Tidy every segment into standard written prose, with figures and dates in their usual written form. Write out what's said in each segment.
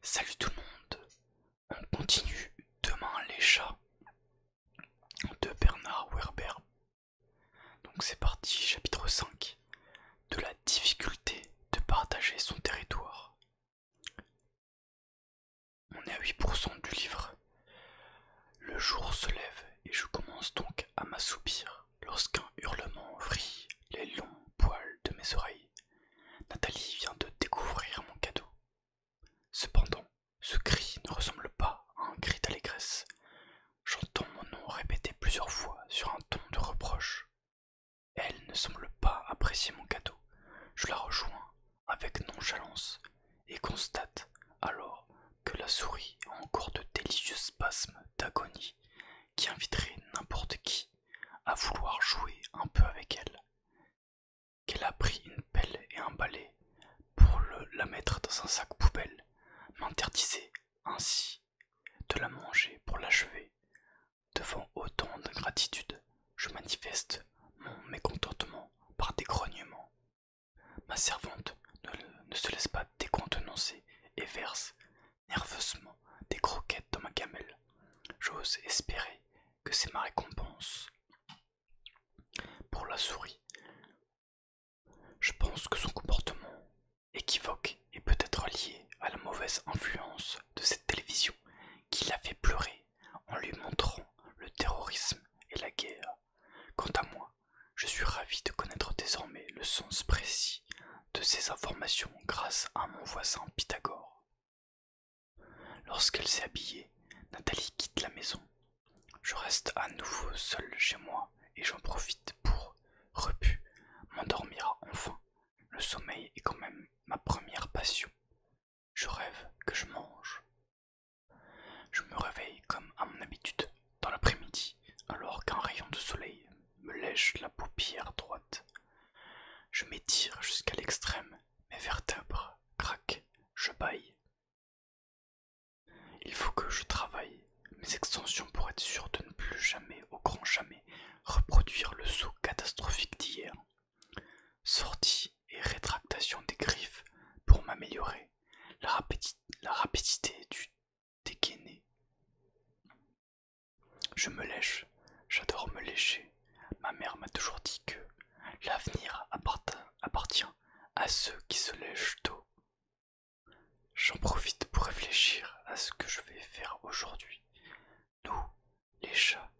Salut tout le monde, on continue Demain les chats de Bernard Werber. Donc c'est parti, chapitre 5, de la difficulté de partager son territoire. On est à 8% du livre. Le jour se lève et je commence donc à m'assoupir lorsqu'un hurlement vrille les longs poils de mes oreilles. Nathalie vient de découvrir mon cadeau. Cependant, ce cri ne ressemble pas à un cri d'allégresse. J'entends mon nom répété plusieurs fois sur un ton de reproche. Elle ne semble pas apprécier mon cadeau. Je la rejoins avec nonchalance et constate alors que la souris a encore de délicieux spasmes d'agonie qui inviteraient n'importe qui à vouloir jouer un peu avec elle. Qu'elle a pris une pelle et un balai pour la mettre dans un sac poubelle, m'interdisait ainsi de la manger pour l'achever. Devant autant d'ingratitude, je manifeste mon mécontentement par des grognements. Ma servante ne se laisse pas décontenancer et verse nerveusement des croquettes dans ma gamelle. J'ose espérer que c'est ma récompense. Pour la souris, je pense que son comportement équivoque est peut-être lié à la mauvaise influence de cette télévision qui l'a fait pleurer en lui montrant le terrorisme et la guerre. Quant à moi, je suis ravi de connaître désormais le sens précis de ces informations grâce à mon voisin Pythagore. Lorsqu'elle s'est habillée, Nathalie quitte la maison. Je reste à nouveau seul chez moi et j'en profite pour, repu, m'endormir enfin. Le sommeil est quand même ma première passion. Je rêve que je mange. Je me réveille comme à mon habitude dans l'après-midi, alors qu'un rayon de soleil me lèche la paupière droite. Je m'étire jusqu'à l'extrême, mes vertèbres craquent, je bâille. Il faut que je travaille mes extensions pour être sûr de ne plus jamais, au grand jamais, reproduire le saut catastrophique d'hier. Sortie et rétractation des griffes pour m'améliorer, la rapidité du dégainé. Je me lèche, j'adore me lécher. Ma mère m'a toujours dit que l'avenir appartient à ceux qui se lèchent tôt. J'en profite pour réfléchir à ce que je vais faire aujourd'hui. Nous, les chats,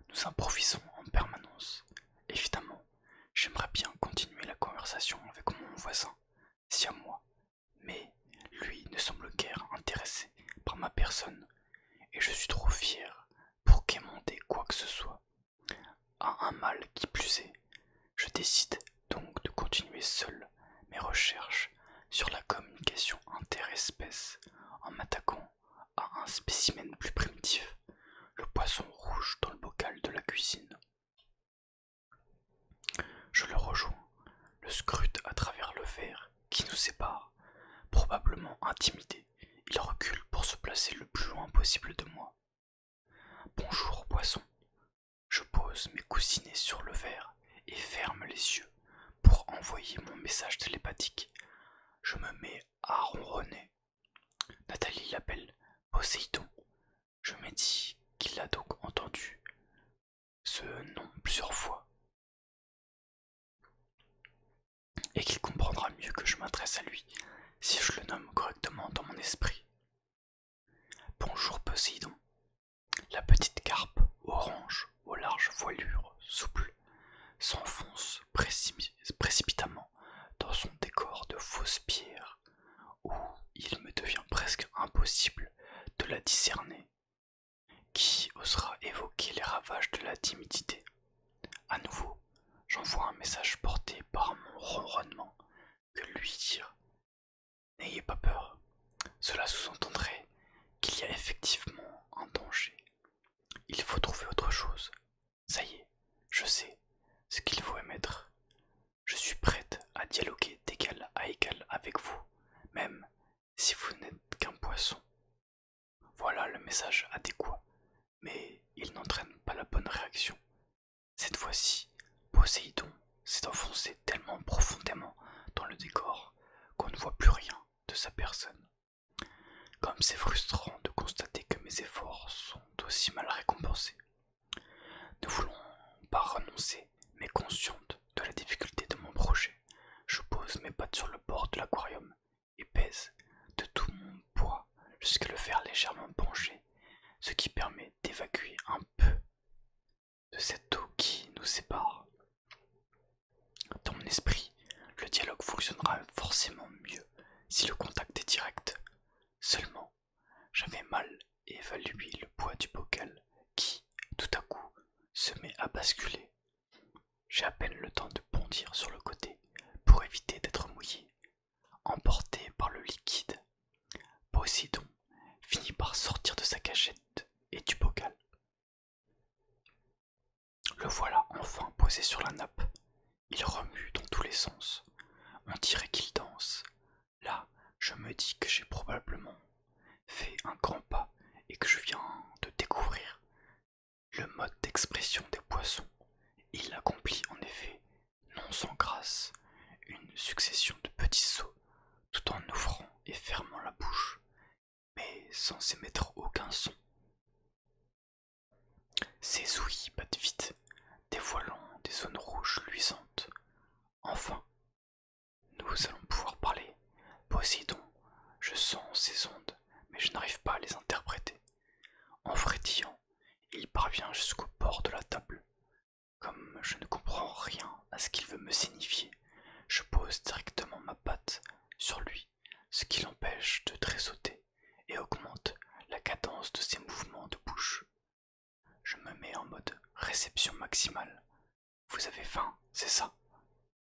nous improvisons en permanence. Évidemment, j'aimerais bien continuer la conversation avec mon voisin, siamois, mais lui ne semble guère intéressé par ma personne, et je suis trop fier pour quémander quoi que ce soit. À un mal qui plus est, je décide donc de continuer seul mes recherches sur la communication interespèces en m'attaquant à un spécimen plus primitif, le poisson rouge dans le bocal de la cuisine. Je le rejoins, le scrute à travers le verre qui nous sépare. Probablement intimidé, il recule pour se placer le plus loin possible de moi. Bonjour, poisson. Je pose mes coussinets sur le verre et ferme les yeux pour envoyer mon message télépathique. Je me mets à ronronner. Nathalie l'appelle Poséidon. Je me dis qu'il a donc entendu ce nom plusieurs fois et qu'il comprendra mieux que je m'adresse à lui si je le nomme correctement dans mon esprit. Bonjour Poséidon. La petite carpe orange aux larges voilures souples s'enfonce précipitamment dans son décor de fausses pierres où il me devient presque impossible de la discerner. Qui osera évoquer les ravages de la timidité? À nouveau, j'envoie un message porté par mon ronronnement que lui dire « N'ayez pas peur ». Cela sous-entendrait qu'il y a effectivement un danger. Il faut trouver autre chose. Ça y est, je sais ce qu'il faut émettre. Je suis prête à dialoguer d'égal à égal avec vous, même si vous n'êtes qu'un poisson. Voilà le message adéquat, mais il n'entraîne pas la bonne réaction. Cette fois-ci, Poséidon s'est enfoncé tellement profondément dans le décor qu'on ne voit plus rien de sa personne. Comme comme c'est frustrant de constater que mes efforts sont aussi mal récompensés. Ne voulant pas renoncer, mais consciente de la difficulté de mon projet, je pose mes pattes sur le bord de l'aquarium et pèse de tout mon poids jusqu'à le faire légèrement pencher, ce qui permet d'évacuer un peu de cette eau qui nous sépare. Dans mon esprit, le dialogue fonctionnera forcément mieux si le contact est direct. Seulement, j'avais mal évalué le poids du bocal qui, tout à coup, se met à basculer. J'ai à peine le temps de bondir sur le côté pour éviter d'être mouillé. Emporté par le liquide, Poséidon finit par sortir de sa cachette et du bocal. Le voilà enfin posé sur la nappe. Il remue dans tous les sens. On dirait qu'il danse. Là, je me dis que j'ai probablement fait un grand pas et que je viens de découvrir le mode d'expression des poissons. Il accomplit en effet, non sans grâce, une succession de petits sauts tout en ouvrant et fermant la bouche, mais sans émettre aucun son. Ses ouïes battent vite, dévoilant des zones rouges luisantes. Enfin, nous allons pouvoir parler. Poséidon, je sens ces ondes, mais je n'arrive pas à les interpréter. En frétillant, il parvient jusqu'au bord de la table. Comme je ne comprends rien à ce qu'il veut me signifier, je pose directement ma patte sur lui, ce qui l'empêche de tressauter et augmente la cadence de ses mouvements de bouche. Je me mets en mode réception maximale. Vous avez faim, c'est ça?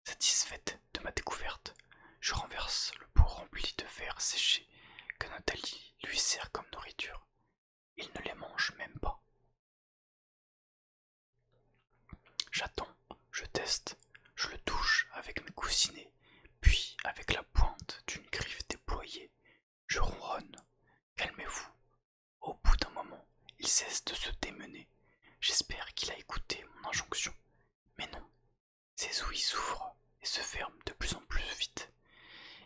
Satisfaite de ma découverte, je renverse le pot rempli de verres séchés que Nathalie lui sert comme nourriture. Il ne les mange même pas. J'attends, je teste, je le touche avec mes coussinets, puis avec la pointe d'une griffe déployée, je ronronne. Calmez-vous. Au bout d'un moment, il cesse de se démener. J'espère qu'il a écouté mon injonction. Mais non, ses ouïes s'ouvrent et se ferment de plus en plus vite.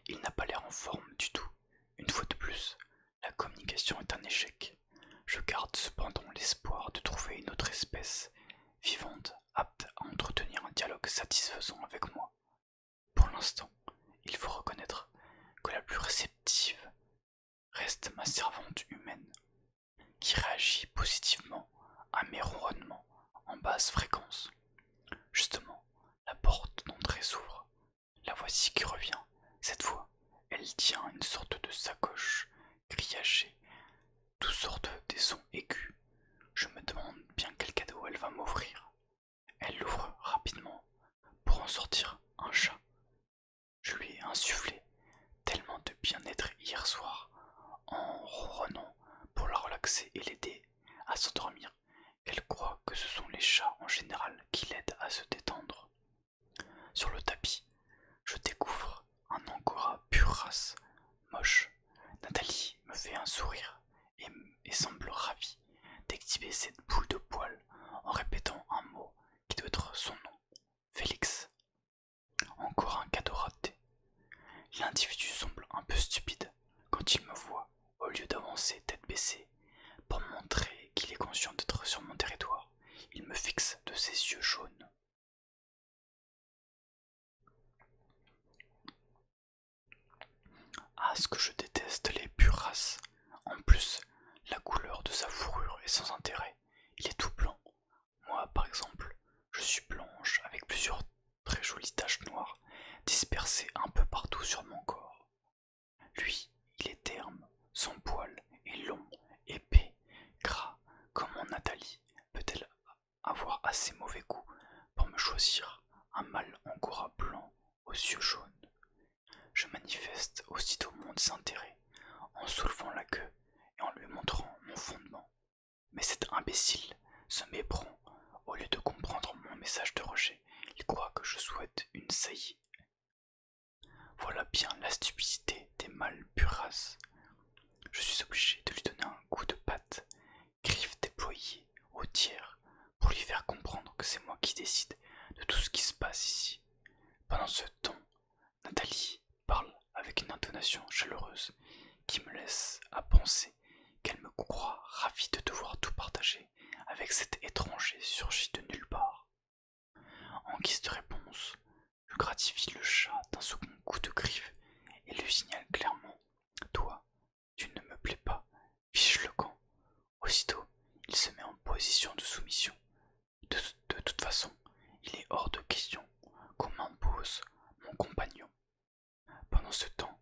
Il n'a pas l'air en forme du tout. Une fois de plus, la communication est un échec. Je garde cependant l'espoir de trouver une autre espèce vivante apte à entretenir un dialogue satisfaisant avec moi. Pour l'instant, il faut reconnaître que la plus réceptive reste ma servante humaine, qui réagit positivement à mes ronronnements en basse fréquence. Justement, la porte d'entrée s'ouvre. La voici qui revient. Cette fois, elle tient une sorte de sacoche grillagée, toutes sortes des sons aigus. Je me demande bien quel cadeau elle va m'offrir. Elle l'ouvre rapidement pour en sortir un chat. Je lui ai insufflé tellement de bien-être hier soir en ronronnant pour la relaxer et l'aider à s'endormir qu'elle croit que ce sont les chats en général qui l'aident à se détendre. Sur le tapis, je découvre un angora pure race, moche. Nathalie me fait un sourire et semble ravie d'exhiber cette boule de poils en répétant un mot qui doit être son nom, Félix. Encore un cadeau raté. L'individu semble un peu stupide quand il me voit, au lieu d'avancer tête baissée pour montrer qu'il est conscient d'être sur mon territoire. Il me fixe de ses yeux jaunes. Ah, ce que je déteste les pures races. En plus, la couleur de sa fourrure est sans intérêt. Il est tout blanc. Moi, par exemple, je suis blanche avec plusieurs très jolies taches noires dispersées un peu partout sur mon corps. Lui, il est terne, son poil est long, épais, gras. Comment Nathalie peut-elle avoir assez mauvais goût pour me choisir un mâle angora blanc aux yeux jaunes? Je manifeste aussitôt mon désintérêt en soulevant la queue et en lui montrant mon fondement. Mais cet imbécile se méprend. Au lieu de comprendre mon message de rejet, il croit que je souhaite une saillie. Voilà bien la stupidité des mâles pure race. Je suis obligé de lui donner un coup de patte, griffes déployées au tiers, pour lui faire comprendre que c'est moi qui décide de tout ce qui se passe ici. Pendant ce temps, Nathalie parle avec une intonation chaleureuse qui me laisse à penser penser qu'elle me croit ravie de devoir tout partager avec cet étranger surgi de nulle part. En guise de réponse, je gratifie le chat d'un second coup de griffe et lui signale clairement: toi, tu ne me plais pas, fiche le camp. Aussitôt, il se met en position de soumission. De toute façon, il est hors de question qu'on m'impose mon compagnon. Pendant ce temps,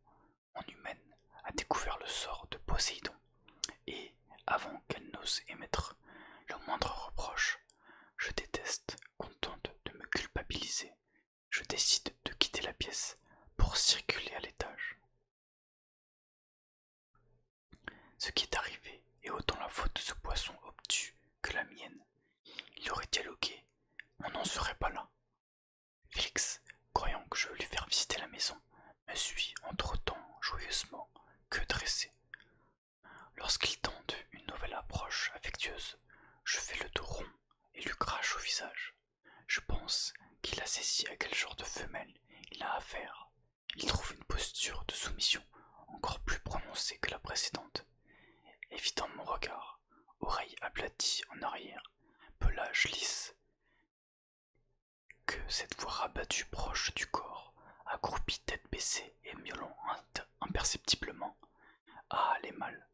mon humaine a découvert le sort de Poséidon, et avant qu'elle n'ose émettre le moindre reproche, je déteste qu'on tente de me culpabiliser. Je décide de quitter la pièce pour circuler à l'étage. Ce qui est arrivé est autant la faute de ce poisson obtus que la mienne. Il aurait dialogué, on n'en serait pas là. Félix, croyant que je veux lui faire visiter la maison, me suit entre-temps joyeusement que dressé. Lorsqu'il tente une nouvelle approche affectueuse, je fais le dos rond et lui crache au visage. Je pense qu'il a saisi à quel genre de femelle il a affaire. Il trouve une posture de soumission encore plus prononcée que la précédente. Évitant mon regard, oreille aplatie en arrière, pelage lisse, que cette voix rabattue proche du corps, accroupi tête baissée et miaulant imperceptiblement. Ah, les mâles,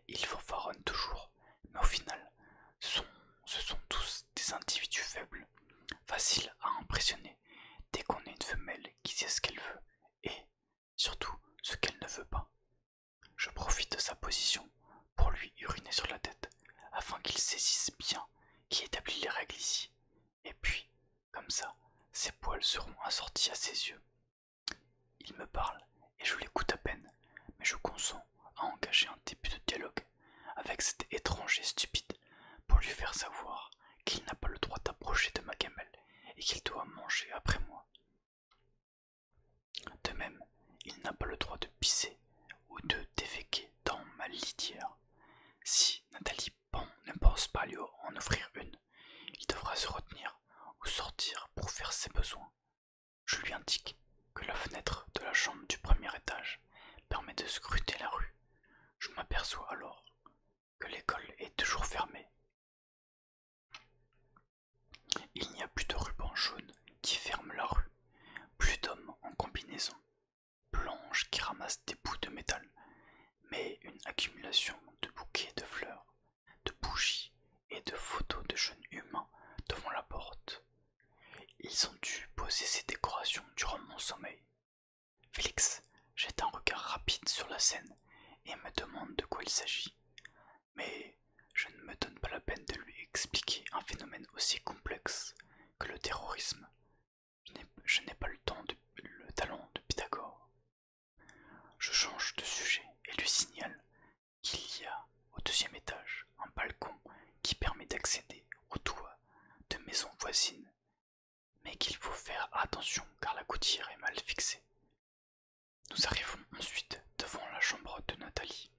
ils fanfaronnent toujours, mais au final, ce sont tous des individus faibles, faciles à impressionner dès qu'on est une femelle qui sait ce qu'elle veut et, surtout, ce qu'elle ne veut pas. Je profite de sa position pour lui uriner sur la tête, afin qu'il saisisse bien qui établit les règles ici, et puis, comme ça, ses poils seront assortis à ses yeux. Il me parle, et je l'écoute à peine, mais je consens à engager un début de dialogue avec cet étranger stupide pour lui faire savoir qu'il n'a pas le droit d'approcher de ma gamelle et qu'il doit manger après moi. De même, il n'a pas le droit de pisser ou de déféquer dans ma litière. Si Nathalie ne pense pas lui en offrir une, il devra se retenir ou sortir pour faire ses besoins. Je lui indique que la fenêtre de la chambre du premier étage permet de scruter la rue. Je m'aperçois alors que l'école est toujours fermée. Il n'y a plus de ruban jaune qui ferme la rue, plus d'hommes en combinaison blanche qui ramassent des bouts de métal, mais une accumulation de bouquets de fleurs, de bougies et de photos de jeunes humains devant la porte. Ils ont dû poser ces décorations durant mon sommeil. Félix jette un regard rapide sur la scène et me demande de quoi il s'agit, mais je ne me donne pas la peine de lui expliquer un phénomène aussi complexe que le terrorisme. Je n'ai pas le talent de Pythagore. Je change de sujet et lui signale qu'il y a au deuxième étage un balcon qui permet d'accéder au toit de maisons voisines, mais qu'il faut faire attention car la gouttière est mal fixée. Nous arrivons ensuite devant la chambre de Nathalie,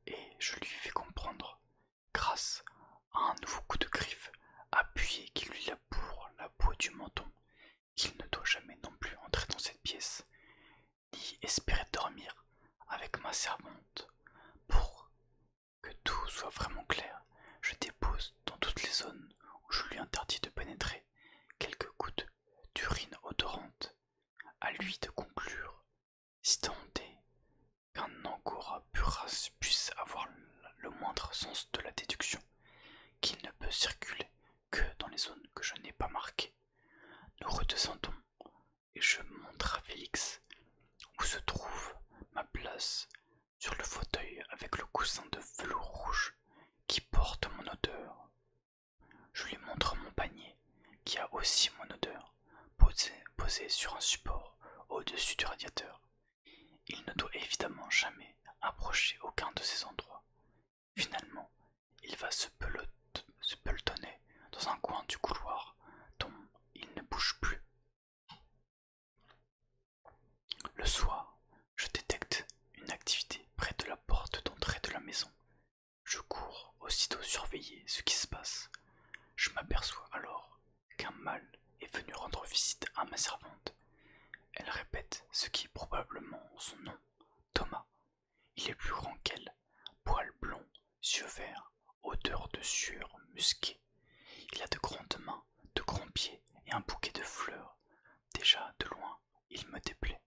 et je lui fais comprendre, grâce à un nouveau coup de griffe appuyé qui lui laboure la peau du menton, qu'il ne doit jamais non plus entrer dans cette pièce, ni espérer dormir avec ma servante. Pour que tout soit vraiment clair, je dépose dans toutes les zones où je lui interdis de pénétrer quelques gouttes d'urine odorante. À lui de conclure, si tant est qu'un angora puisse avoir le moindre sens de la déduction, qu'il ne peut circuler que dans les zones que je n'ai pas marquées. Nous redescendons et je montre à Félix où se trouve ma place sur le fauteuil avec le coussin de velours rouge qui porte mon odeur. Je lui montre mon panier qui a aussi mon odeur, posé sur un support au-dessus du radiateur. Il ne doit évidemment jamais approcher aucun de ces endroits. Finalement, il va se pelotonner dans un coin du couloir dont il ne bouge plus. Le soir, je détecte une activité près de la porte d'entrée de la maison. Je cours aussitôt surveiller ce qui se passe. Je m'aperçois alors qu'un mâle est venu rendre visite à ma servante. Elle répète ce qui est probablement son nom, Thomas. Il est plus grand qu'elle, sueur musquée. Il a de grandes mains, de grands pieds et un bouquet de fleurs. Déjà, de loin, il me déplaît.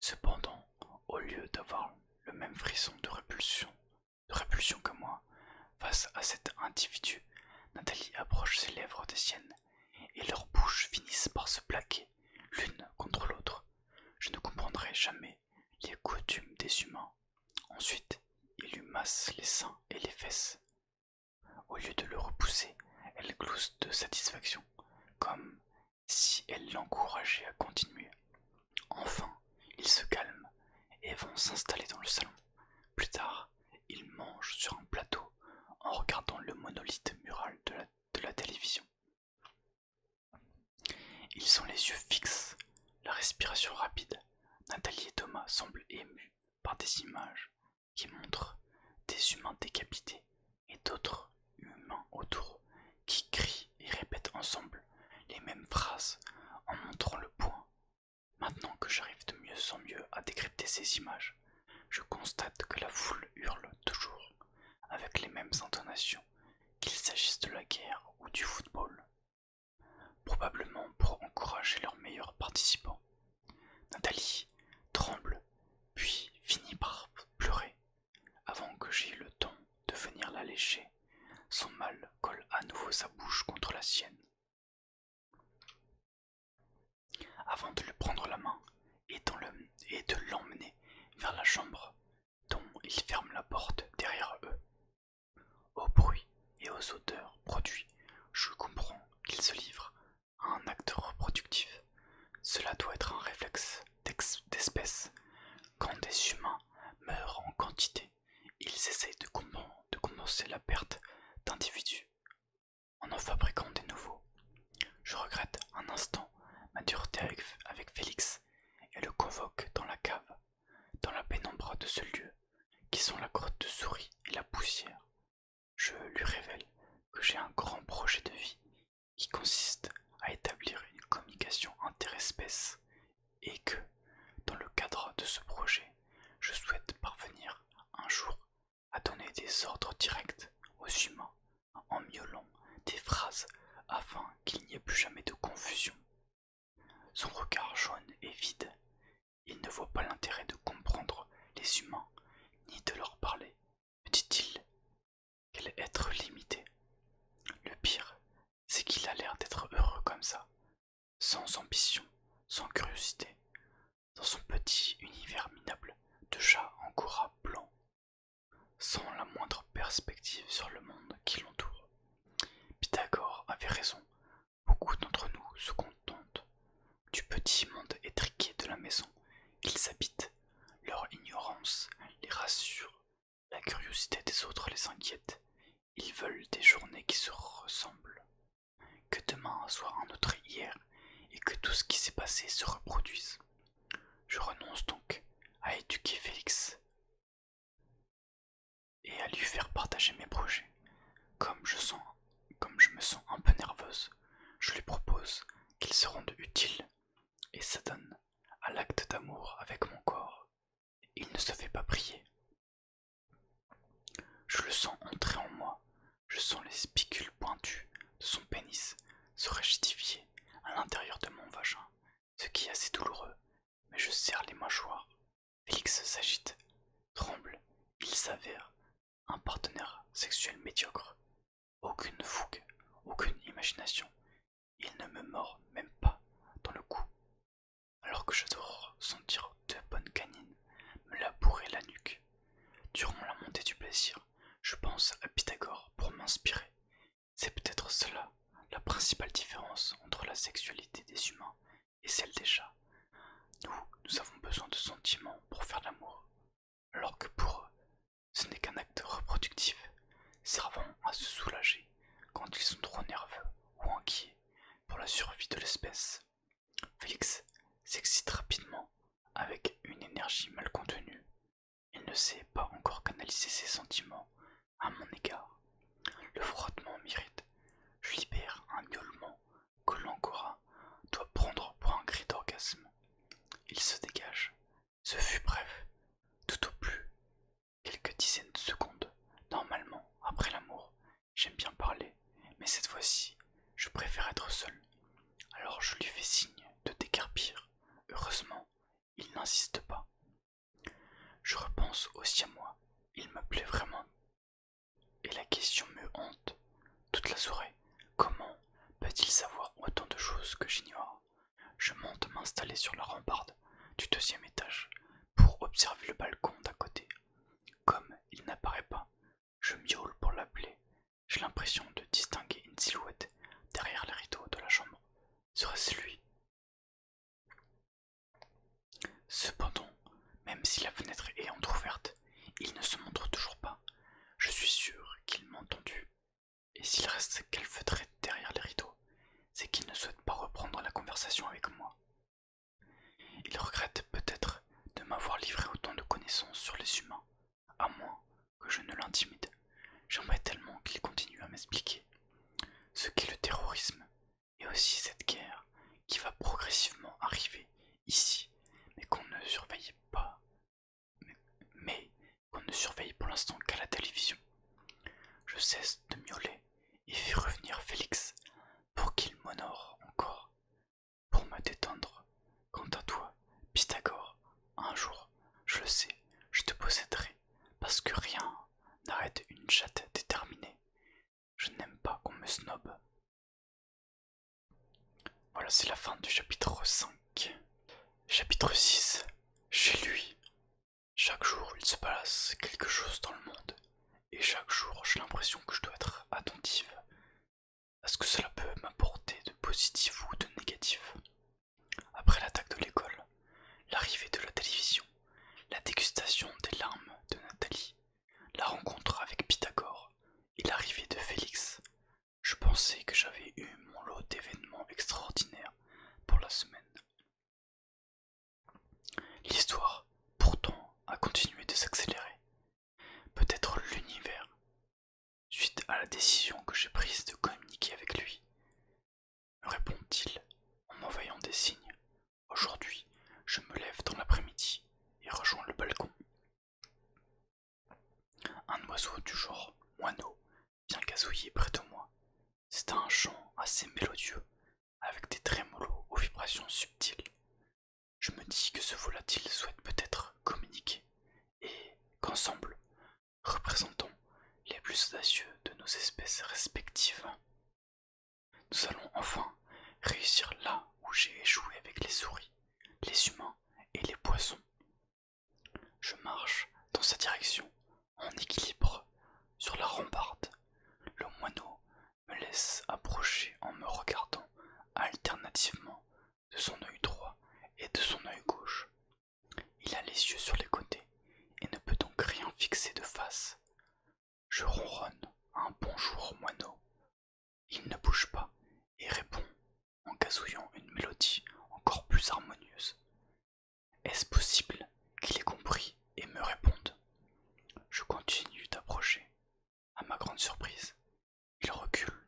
Cependant, au lieu d'avoir le même frisson de répulsion que moi, face à cet individu, Nathalie approche ses lèvres des siennes, et leurs bouches finissent par se plaquer l'une contre l'autre. Je ne comprendrai jamais les coutumes des humains. Ensuite, il lui masse les seins et les fesses. Au lieu de le repousser, elle glousse de satisfaction, comme si elle l'encourageait à continuer. Enfin, ils se calment et vont s'installer dans le salon. Plus tard, ils mangent sur un plateau en regardant le monolithe mural de la télévision. Ils ont les yeux fixes, la respiration rapide. Nathalie et Thomas semblent émus par des images qui montrent des humains décapités et d'autres humains autour qui crient et répètent ensemble les mêmes phrases en montrant le poing. Maintenant que j'arrive de mieux en mieux à décrypter ces images, je constate que la foule hurle toujours, avec les mêmes intonations, qu'il s'agisse de la guerre ou du football. Probablement pour encourager leurs meilleurs participants. Nathalie tremble, puis finit par pleurer. Avant que j'aie le temps de venir la lécher, son mâle colle à nouveau sa bouche contre la sienne. Avant de lui prendre la main et de l'emmener vers la chambre, dont il ferme la porte derrière eux. Au bruit et aux odeurs produits, je comprends qu'il se livre à un acte reproductif. Cela doit être un réflexe d'espèce. Quand des humains meurent en quantité, ils essayent de compenser la perte d'individus en fabriquant des nouveaux. Je regrette un instant ma dureté avec Félix et le convoque dans la cave, dans la pénombre de ce lieu, qui sont la grotte de souris et la poussière. Je lui révèle que j'ai un grand projet de vie qui consiste à établir une communication interespèce et que, dans le cadre de ce projet, je souhaite parvenir un jour à donner des ordres directs aux humains en miaulant des phrases afin qu'il n'y ait plus jamais de confusion. Son regard jaune est vide. Il ne voit pas l'intérêt de comprendre les humains, ni de leur parler, me dit-il. Quel être limité. Le pire, c'est qu'il a l'air d'être heureux comme ça, sans ambition, sans curiosité, dans son petit univers minable de chat angora blanc, sans la moindre perspective sur le monde qui l'entoure. Pythagore avait raison, beaucoup d'entre nous se contentent du petit monde étriqué de la maison. Ils habitent, leur ignorance les rassure, la curiosité des autres les inquiète. Ils veulent des journées qui se ressemblent, que demain soit un autre hier et que tout ce qui s'est passé se reproduise. Je renonce donc à éduquer Félix et à lui faire partager mes projets. Comme je me sens un peu nerveuse, je lui propose qu'il se rende utile et s'adonne à l'acte d'amour avec mon corps. Il ne se fait pas prier. Je le sens entrer en moi, je sens les spicules pointues de son pénis se rigidifier à l'intérieur de mon vagin, ce qui est assez douloureux, mais je serre les mâchoires. Félix s'agite, tremble, il s'avère un partenaire sexuel médiocre. Aucune fougue, aucune imagination. Il ne me mord même pas dans le cou, alors que j'adore sentir deux bonnes canines me labourer la nuque. Durant la montée du plaisir, je pense à Pythagore pour m'inspirer. C'est peut-être cela, la principale différence entre la sexualité des humains et celle des chats. Nous avons besoin de sentiments pour faire l'amour, alors que pour eux, ce n'est qu'un acte reproductif, servant à se soulager quand ils sont trop nerveux ou inquiets pour la survie de l'espèce. Félix s'excite rapidement avec une énergie mal contenue. Il ne sait pas encore canaliser ses sentiments à mon égard. Le frottement m'irrite. Je libère un miaulement que l'angora doit prendre pour un cri d'orgasme. Il se dégage. Ce fut bref, tout au plus quelques dizaines de secondes. Normalement, après l'amour, j'aime Il me plaît vraiment et la question me hante toute la soirée. Comment peut-il savoir autant de choses que j'ignore? Je monte m'installer sur la rambarde du deuxième étage pour observer le balcon d'à côté. Comme il n'apparaît pas, je miaule pour l'appeler. J'ai l'impression de distinguer une silhouette derrière les rideaux de la chambre. Serait-ce lui? Cependant, même si la fenêtre est entr'ouverte, il ne se montre toujours pas. Je suis sûr qu'il m'a entendu. Et s'il reste calfeutré derrière les rideaux, c'est qu'il ne souhaite pas reprendre la conversation avec moi. Il regrette peut-être de m'avoir livré autant de connaissances sur les humains, à moins que je ne l'intimide. J'aimerais tellement qu'il continue à m'expliquer ce qu'est le terrorisme et aussi cette guerre qui va progressivement arriver ici, mais qu'on ne surveille pas, mais qu'on ne surveille pour l'instant qu'à la télévision. Je cesse de miauler et fais revenir Félix pour qu'il m'honore encore, pour me détendre. Quant à toi, Pythagore, un jour, je le sais, je te posséderai, parce que rien n'arrête une chatte déterminée. Je n'aime pas qu'on me snobe. Voilà, c'est la fin du chapitre 5. Chapitre 6. Chez lui. Chaque jour, il se passe quelque chose dans le monde, et chaque jour, j'ai l'impression que je dois être attentive à ce que cela peut m'apporter de positif ou de négatif. Après l'attaque de l'école, l'arrivée de la télévision, la dégustation des larmes de Nathalie, la rencontre avec Pythagore et l'arrivée de Félix, je pensais que j'avais eu mon lot d'événements extraordinaires pour la semaine. L'histoire, pourtant, a continué de s'accélérer. Peut-être l'univers, suite à la décision que j'ai prise de communiquer avec lui, me répond-il en m'envoyant des signes. Aujourd'hui, je me lève dans l'après-midi et rejoins le balcon. Un oiseau du genre moineau vient gazouiller près de moi. C'est un chant assez mélodieux, avec des trémolos aux vibrations subtiles. Je me dis que ce volatile souhaite peut-être communiquer, et qu'ensemble, représentons les plus audacieux de nos espèces respectives, nous allons enfin réussir là où j'ai échoué avec les souris, les humains et les poissons. Je marche dans sa direction, en équilibre, sur la rambarde. Le moineau me laisse approcher en me regardant alternativement de son œil droit et de son œil gauche. Il a les yeux sur les côtés et ne peut donc rien fixer de face. Je ronronne un bonjour moineau. Il ne bouge pas et répond en gazouillant une mélodie encore plus harmonieuse. Est-ce possible qu'il ait compris et me réponde? Je continue d'approcher. À ma grande surprise, il recule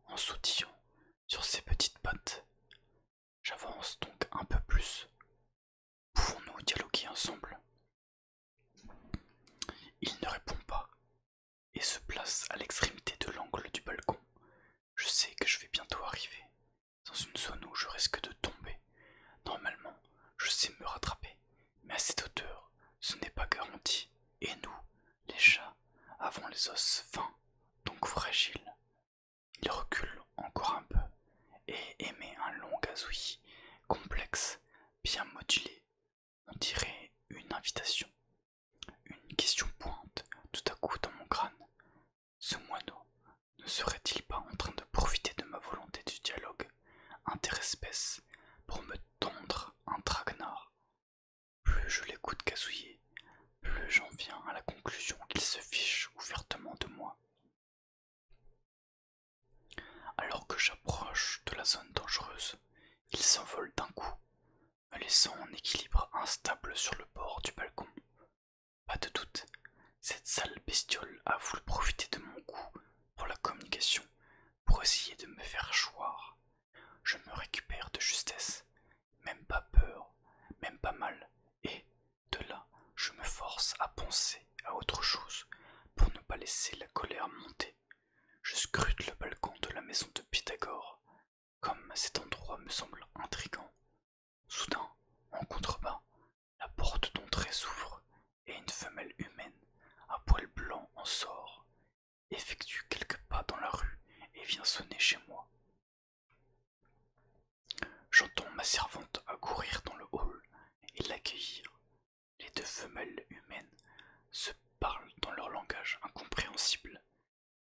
en sautillant sur ses petites pattes. J'avance donc un peu plus. Pouvons-nous dialoguer ensemble? Il ne répond pas et se place à l'extrémité de l'angle du balcon. Je sais que je vais bientôt arriver dans une zone où je risque de tomber. Normalement, je sais me rattraper, mais à cette hauteur, ce n'est pas garanti. Et nous, les chats, avons les os fins, donc fragiles. Il recule encore un peu et émet un long gazouillis, complexe, bien modulé. On dirait une invitation. Une question pointe tout à coup dans mon crâne. Ce moineau ne serait-il pas en train de profiter de ma volonté du dialogue interespèce pour me tondre un traquenard? Plus je l'écoute gazouiller, plus j'en viens à la conclusion qu'il se fiche ouvertement de moi. Alors que j'approche de la zone dangereuse, il s'envole d'un coup, me laissant en équilibre instable sur le bord du balcon. Pas de doute, cette sale bestiole a voulu profiter de mon goût pour la communication, pour essayer de me faire choir. Je me récupère de justesse, même pas peur, même pas mal, et de là, je me force à penser à autre chose pour ne pas laisser la colère monter. Je scrute le balcon de la maison de Pythagore, comme cet endroit me semble intrigant. Soudain, en contrebas, la porte d'entrée s'ouvre et une femelle humaine à poil blanc en sort, effectue quelques pas dans la rue et vient sonner chez moi. J'entends ma servante accourir dans le hall et l'accueillir. Les deux femelles humaines se parlent dans leur langage incompréhensible.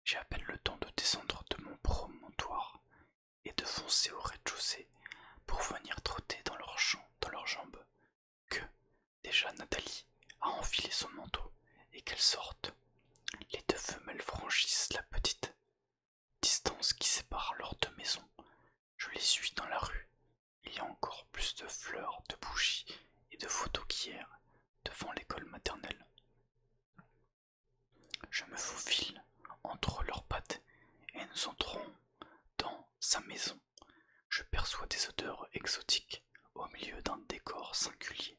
J'ai à peine le temps de descendre de mon promontoire et de foncer au rez-de-chaussée pour venir trotter dans leurs jambes, que déjà Nathalie a enfilé son manteau et qu'elle sorte. Les deux femelles franchissent la petite distance qui sépare leurs deux maisons. Je les suis dans la rue. Il y a encore plus de fleurs, de bougies et de photos qu'hier devant l'école maternelle. Je me faufile entre leurs pattes et nous entrons dans sa maison. Je perçois des odeurs exotiques au milieu d'un décor singulier.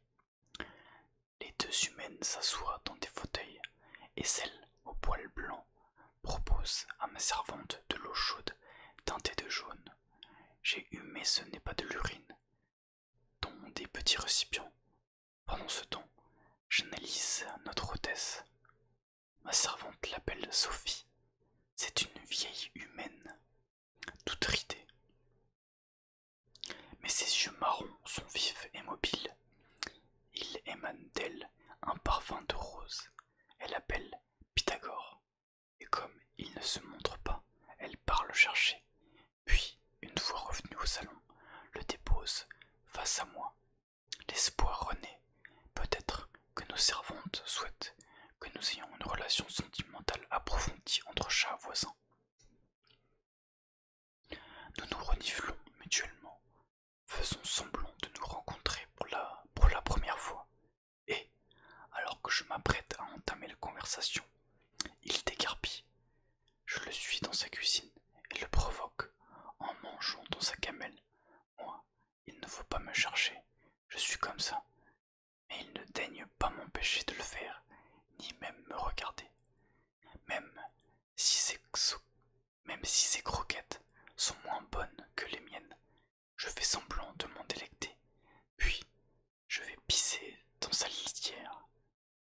Les deux humaines s'assoient dans des fauteuils et celle au poil blanc propose à ma servante de l'eau chaude teintée de jaune. J'ai humé ce n'est pas de l'urine dans des petits récipients. Pendant ce temps, j'analyse notre hôtesse. Ma servante l'appelle Sophie. C'est une vieille humaine, toute ridée. Mais ses yeux marrons sont vifs et mobiles. Il émane d'elle un parfum de rose. Elle appelle Pythagore. Et comme il ne se montre pas, elle part le chercher. Puis, une fois revenu au salon, le dépose face à moi. L'espoir renaît. Peut-être que nos servantes souhaitent que nous ayons une relation sentimentale approfondie entre chats voisins. Nous nous reniflons mutuellement, faisons semblant de nous rencontrer pour la première fois. Et, alors que je m'apprête à entamer la conversation, il dégarpit. Je le suis dans sa cuisine et le provoque en mangeant dans sa gamelle. Moi, il ne faut pas me chercher, je suis comme ça. Mais il ne daigne pas m'empêcher de le faire, ni même me regarder. Même si ses croquettes sont moins bonnes que les miennes, je fais semblant de m'en délecter. Puis, je vais pisser dans sa litière.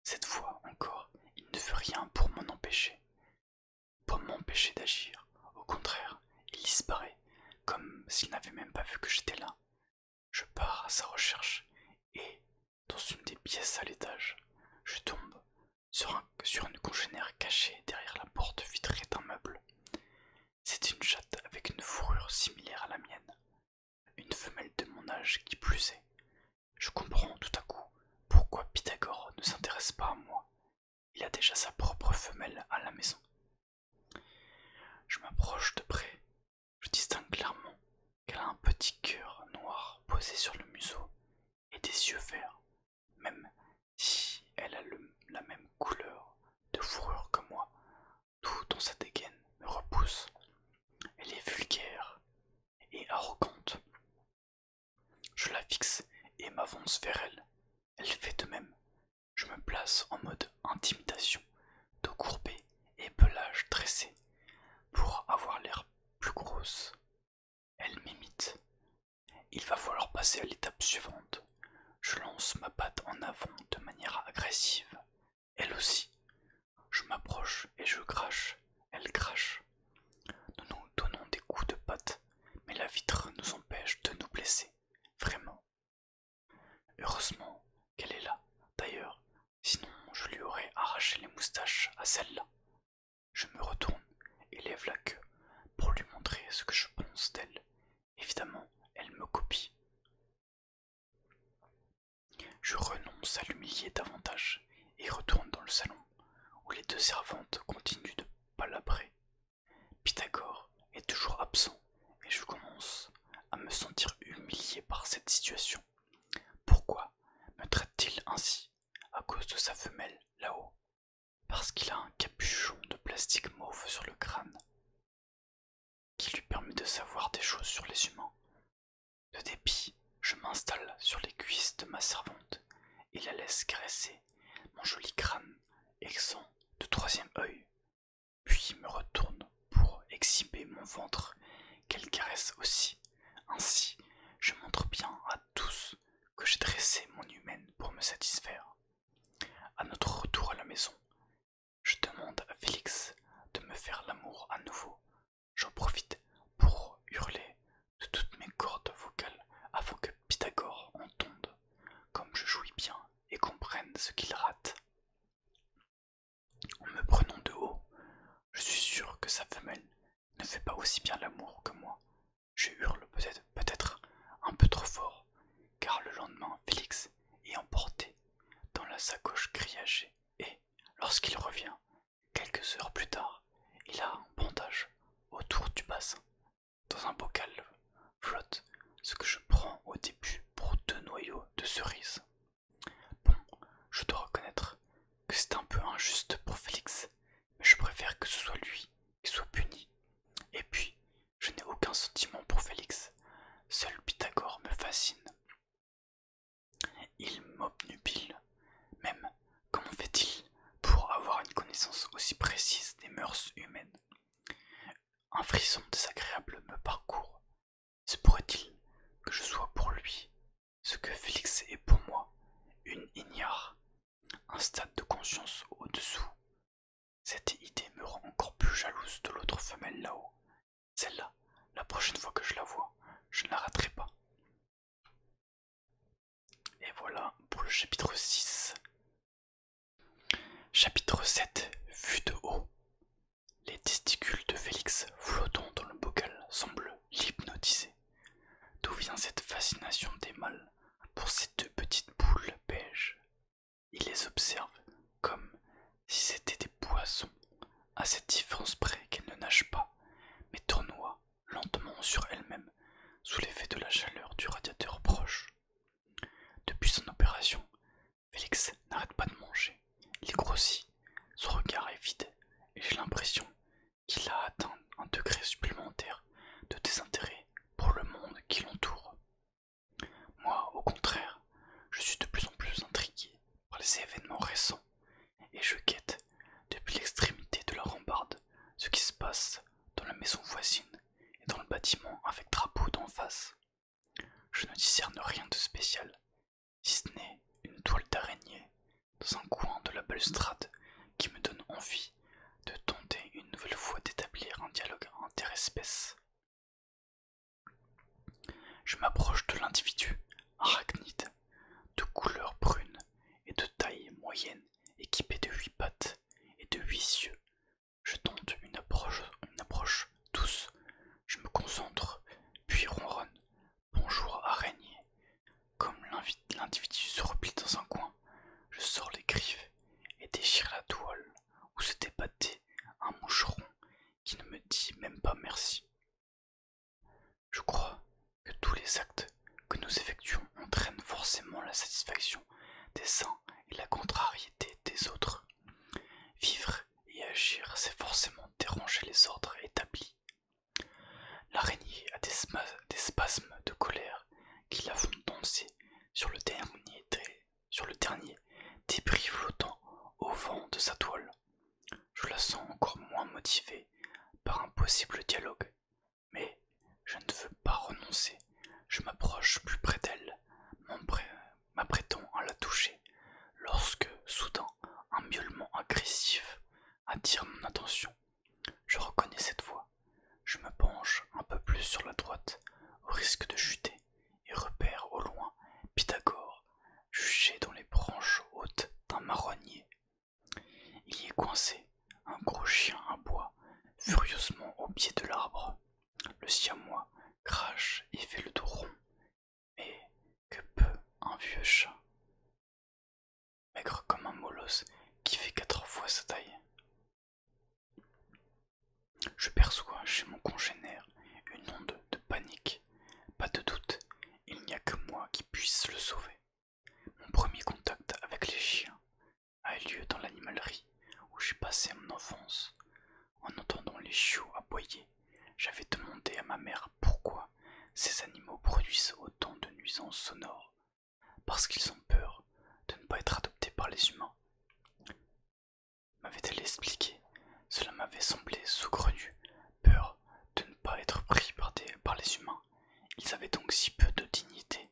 Cette fois encore, il ne fait rien pour m'empêcher d'agir. Au contraire, il disparaît, comme s'il n'avait même pas vu que j'étais là. Je pars à sa recherche, et, dans une des pièces à l'étage, je tombe sur une congénère cachée derrière la porte vitrée d'un meuble. C'est une chatte avec une fourrure similaire à la mienne, une femelle de mon âge qui plus est. Je comprends tout à coup pourquoi Pythagore ne s'intéresse pas à moi. Il a déjà sa propre femelle à la maison. Je m'approche de près. Je distingue clairement qu'elle a un petit cœur noir posé sur le museau et des yeux verts, même si elle a la même couleur de fourrure que moi. Tout dans sa dégaine me repousse. Elle est vulgaire et arrogante. Je la fixe et m'avance vers elle. Elle fait de même. Je me place en mode intimidation, dos courbé et pelage dressé, pour avoir l'air plus grosse. Elle m'imite. Il va falloir passer à l'étape suivante. Je lance ma patte en avant de manière agressive. Elle aussi. Je m'approche et je crache. Elle crache. Nous nous donnons des coups de patte, mais la vitre nous empêche de nous blesser. Vraiment. Heureusement qu'elle est là, d'ailleurs, sinon je lui aurais arraché les moustaches à celle-là. Je me retourne et lève la queue pour lui montrer ce que je pense d'elle. Évidemment, elle me copie. Je renonce à l'humilier davantage et retourne dans le salon, où les deux servantes continuent de palabrer. Pythagore est toujours absent et je commence à me sentir humilié par cette situation. Pourquoi me traite-t-il ainsi? À cause de sa femelle là-haut? Parce qu'il a un capuchon de plastique mauve sur le crâne qui lui permet de savoir des choses sur les humains. De dépit, je m'installe sur les cuisses de ma servante et la laisse caresser mon joli crâne exempt de troisième œil, puis me retourne pour exhiber mon ventre qu'elle caresse aussi. Ainsi, je montre bien à tous que j'ai dressé mon humaine pour me satisfaire. À notre retour à la maison, que sa femelle ne fait pas aussi bien l'amour que moi. Je hurle peut-être un peu trop fort, car le lendemain, Félix est emporté dans la sacoche grillagée et, lorsqu'il revient, quelques heures plus tard, il a un bandage autour du bassin. Dans un bocal flotte ce que je prends au début pour 2 noyaux de cerises. Bon, je dois reconnaître que c'est un peu injuste pour Félix, mais je préfère que ce soit lui qui soit puni. Et puis, je n'ai aucun sentiment pour Félix, seul Pythagore me fascine. Il m'obnubile. Même, comment fait-il pour avoir une connaissance aussi précise des mœurs humaines? Un frisson désagréable me parcourt. Se pourrait-il que je sois pour lui ce que Félix est pour moi, une ignare, un stade de conscience au-dessous? Cette idée me rend encore plus jalouse de l'autre femelle là-haut. Celle-là, la prochaine fois que je la vois, je ne la raterai pas. Et voilà pour le chapitre 6. Chapitre 7. Vue de haut. Les testicules de Félix flottant dans le bocal semblent l'hypnotiser. D'où vient cette fascination des mâles pour ces 2 petites boules beiges? Il les observe comme si c'étaient des poissons, à cette différence près qu'elles ne nagent pas, mais tournoient lentement sur elles-mêmes sous l'effet de la chaleur du radiateur proche. Depuis son opération, Félix n'arrête pas de manger. Il grossit, son regard est vide, et j'ai l'impression qu'il a atteint un degré supplémentaire de désintérêt pour le monde qui l'entoure. Moi, au contraire, je suis de plus en plus intrigué par les événements récents, et je guette, depuis l'extrémité de la rambarde, ce qui se passe dans la maison voisine et dans le bâtiment avec drapeau d'en face. Je ne discerne rien de spécial, si ce n'est une toile d'araignée dans un coin de la balustrade qui me donne envie de tenter une nouvelle fois d'établir un dialogue interespèces. Je m'approche de l'individu, arachnide, de couleur brune et de taille moyenne, équipé de 8 pattes et de 8 yeux. Je tente une approche douce, je me concentre, puis ronronne. Bonjour araignée. Comme l'individu se replie dans un coin, je sors les griffes et déchire la toile où se débattait un moucheron qui ne me dit même pas merci. Je crois que tous les actes que nous effectuons entraînent forcément la satisfaction des uns et la contrariété des autres. Vivre et agir, c'est forcément déranger les ordres établis. L'araignée a des spasmes de colère qui la font danser sur le dernier débris flottant au vent de sa toile. Je la sens encore moins motivée par un possible dialogue, mais je ne veux pas renoncer. Je m'approche plus près d'elle, m'apprêtant à la toucher, lorsque, soudain, un miaulement agressif attire mon attention. Je reconnais cette voix. Je me penche un peu plus sur la droite, au risque de chuter, et repère au loin Pythagore, juché dans les branches hautes d'un marronnier. Il y est coincé, un gros chien à bois, furieusement au pied de l'arbre. Le siamois crache et fait le dos rond. Mais que peut un vieux chat, maigre comme un molosse qui fait 4 fois sa taille? Je perçois chez mon congénère une onde de panique. Pas de doute, il n'y a que moi qui puisse le sauver. Mon premier contact avec les chiens a eu lieu dans l'animalerie où j'ai passé mon enfance. En entendant les chiots aboyer, j'avais demandé à ma mère pourquoi ces animaux produisent autant de nuisances sonores. Parce qu'ils ont peur de ne pas être adoptés par les humains. M'avait-elle expliqué? Cela m'avait semblé saugrenu. Peur de ne pas être pris par les humains. Ils avaient donc si peu de dignité.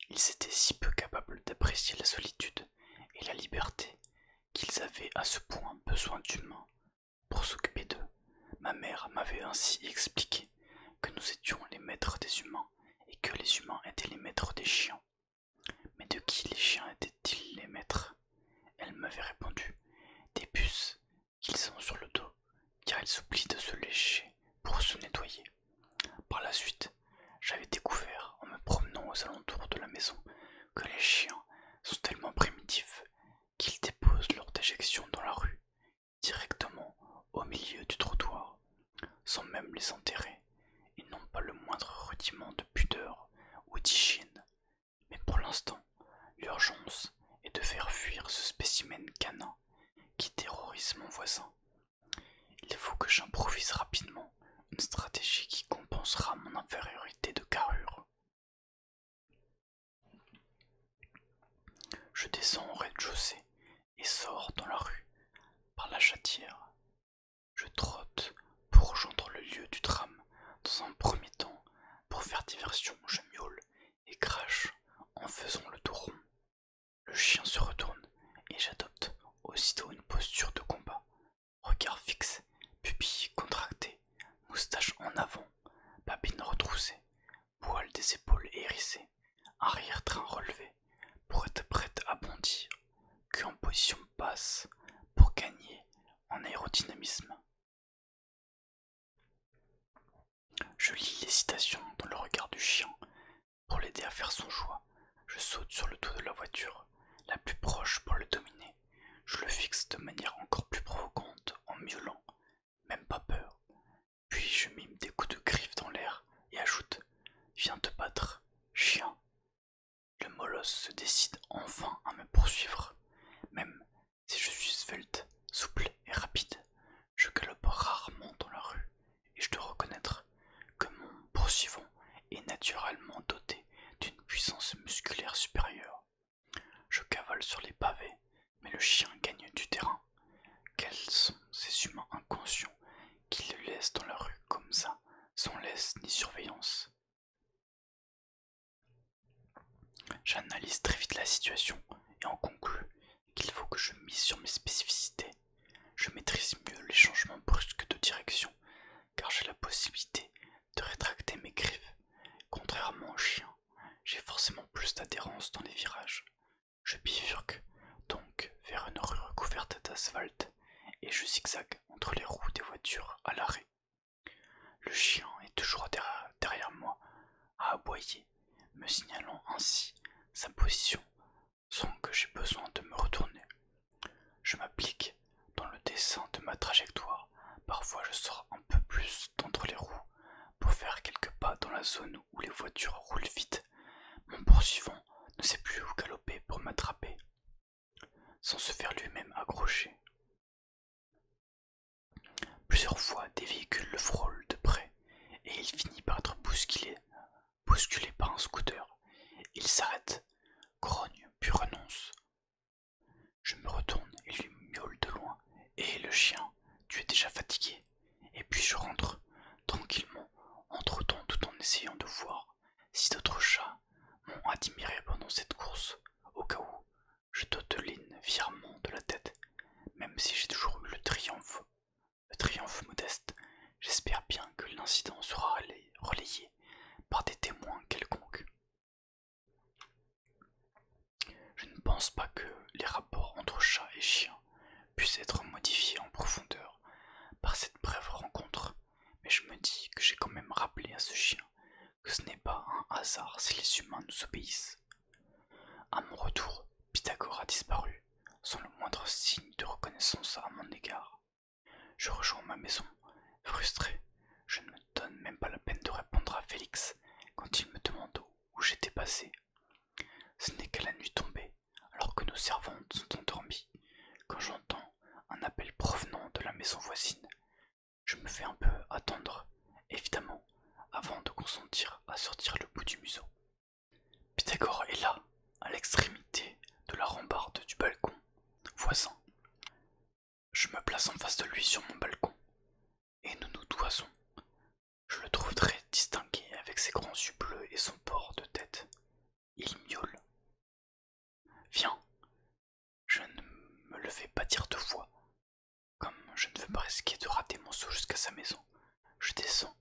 Ils étaient si peu capables d'apprécier la solitude et la liberté qu'ils avaient à ce point besoin d'humains pour s'occuper d'eux. Ma mère m'avait ainsi expliqué que nous étions les maîtres des humains et que les humains étaient les maîtres des chiens. Mais de qui les chiens étaient-ils les maîtres? Elle m'avait répondu: des puces qu'ils ont sur le dos, car elles oublient de se lécher pour se nettoyer. Par la suite, j'avais découvert en me promenant aux alentours de la maison que les chiens sont tellement primitifs qu'ils déposent leur déjection dans la rue, directement au milieu du trottoir, sans même les enterrer. Ils n'ont pas le moindre rudiment de pudeur ou d'hygiène. Mais pour l'instant, l'urgence est de faire fuir ce spécimen canin qui terrorise mon voisin. Il faut que j'improvise rapidement une stratégie qui compensera mon infériorité de carrure. Je descends au rez-de-chaussée et sors dans la rue, par la chatière. Je trotte pour rejoindre le lieu du tram. Dans un premier temps, pour faire diversion, je miaule et crache en faisant le dos rond. Le chien se retourne et j'adopte aussitôt une posture de combat. Regard fixe, pupilles contractées, moustache en avant, babine retroussée, poils des épaules hérissés, arrière-train relevé, pour être prête à bondir, cul en position basse, pour gagner en aérodynamisme. Je lis l'hésitation dans le regard du chien. Pour l'aider à faire son choix, je saute sur le dos de la voiture, la plus proche pour le dominer. Je le fixe de manière encore plus provocante en miaulant, même pas peur. Puis je mime des coups de griffe dans l'air et ajoute « Viens te battre, chien !» Le molosse se décide enfin à me poursuivre. Même si je suis svelte, souple et rapide, je galope rarement dans la rue et je dois reconnaître que mon poursuivant est naturellement doté d'une puissance musculaire supérieure. Je cavale sur les pavés, mais le chien gagne du terrain. Quels sont ces humains inconscients qui le laissent dans la rue comme ça, sans laisse ni surveillance? J'analyse très vite la situation et en conclus qu'il faut que je mise sur mes spécificités. Je maîtrise mieux les changements brusques de direction, car j'ai la possibilité de rétracter mes griffes. Contrairement au chien, j'ai forcément plus d'adhérence dans les virages. Je bifurque donc vers une rue recouverte d'asphalte et je zigzague entre les roues des voitures à l'arrêt. Le chien est toujours derrière moi, à aboyer, me signalant ainsi sa position sans que j'aie besoin de me retourner. Je m'applique dans le dessin de ma trajectoire. Parfois je sors un peu plus d'entre les roues pour faire quelques pas dans la zone où les voitures roulent vite. Mon poursuivant ne sait plus où galoper pour m'attraper, sans se faire lui-même accrocher. Plusieurs fois, des véhicules le frôlent de près, et il finit par être bousculé par un scooter. Il s'arrête, grogne, puis renonce. Je me retourne et lui miaule de loin. « Hé, le chien, tu es déjà fatigué ?» Et puis je rentre, tranquillement, entre-temps tout en essayant de voir si d'autres chats m'ont admiré pendant cette course. Au cas où, je dodeline fièrement de la tête, même si j'ai toujours eu le triomphe modeste. J'espère bien que l'incident sera relayé par des témoins quelconques. Je ne pense pas que les rapports entre chats et chiens puissent être modifiés en profondeur par cette brève rencontre, mais je me dis que j'ai quand même rappelé à ce chien que ce n'est pas un hasard si les humains nous obéissent. À mon retour, Pythagore a disparu, sans le moindre signe de reconnaissance à mon égard. Je rejoins ma maison, frustré. Je ne me donne même pas la peine de répondre à Félix quand il me demande où j'étais passé. Ce n'est qu'à la nuit tombée, alors que nos servantes sont endormies, quand j'entends un appel provenant de la maison voisine. Je me fais un peu attendre, évidemment, avant de consentir à sortir le bout du museau. Pythagore est là, à l'extrémité de la rambarde du balcon voisin. Je me place en face de lui sur mon balcon, et nous nous toisons. Je le trouve très distingué avec ses grands yeux bleus et son port de tête. Il miaule. Viens. Je ne me le fais pas dire deux fois. Comme je ne veux pas risquer de rater mon saut jusqu'à sa maison, je descends,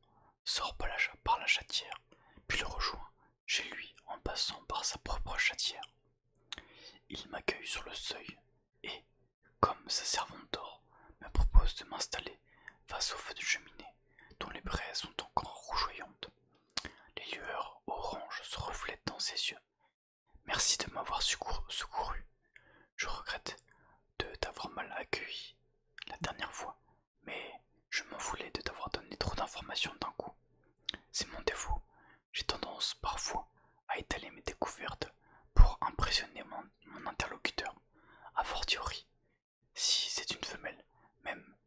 sors par la chatière, puis le rejoins chez lui en passant par sa propre chatière. Il m'accueille sur le seuil et, comme sa servante dort, me propose de m'installer face au feu de cheminée, dont les braises sont encore rougeoyantes. Les lueurs oranges se reflètent dans ses yeux. Merci de m'avoir secouru. Je regrette de t'avoir mal accueilli la dernière fois, mais je m'en voulais de t'avoir donné trop d'informations d'un coup. C'est mon défaut. J'ai tendance parfois à étaler mes découvertes pour impressionner mon interlocuteur, a fortiori si c'est une femelle, même